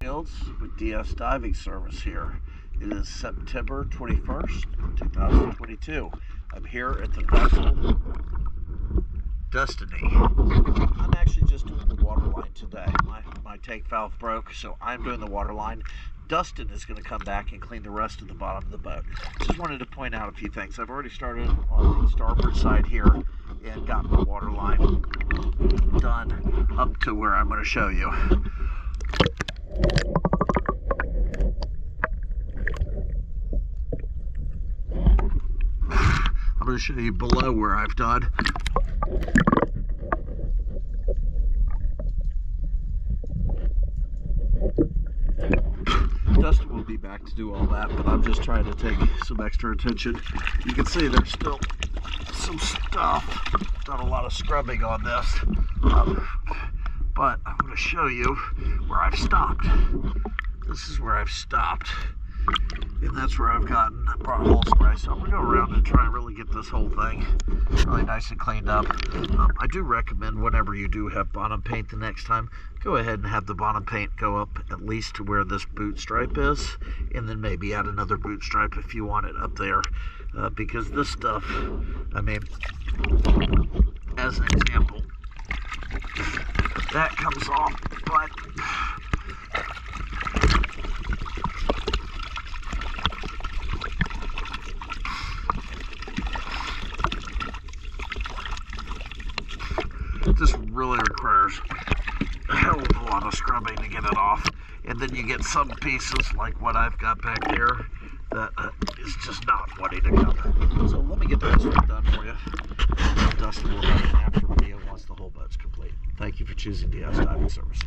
Fields with DS Diving Service here. It is September 21st, 2022. I'm here at the vessel Destiny. I'm actually just doing the waterline today. My tank valve broke, so I'm doing the waterline. Dustin is going to come back and clean the rest of the bottom of the boat. Just wanted to point out a few things. I've already started on the starboard side here and got the waterline done up to where I'm going to show you. I'm going to show you below where I've done. Dustin will be back to do all that, but I'm just trying to take some extra attention. You can see there's still some stuff. Done a lot of scrubbing on this, but I'm going to show you where I've stopped. This is where I've stopped, and that's where I've brought hole spray. So I'm going to go around and try and really get this whole thing really nice and cleaned up. I do recommend whenever you do have bottom paint the next time, go ahead and have the bottom paint go up at least to where this boot stripe is, and then maybe add another boot stripe if you want it up there, because this stuff, I mean, as an example, that comes off, but this really requires a hell of a lot of scrubbing to get it off, and then you get some pieces like what I've got back there that is just not wanting to come. So let me get this one done for you. Dustin will have an after video once the whole boat's complete. Thank you for choosing DS Diving Service.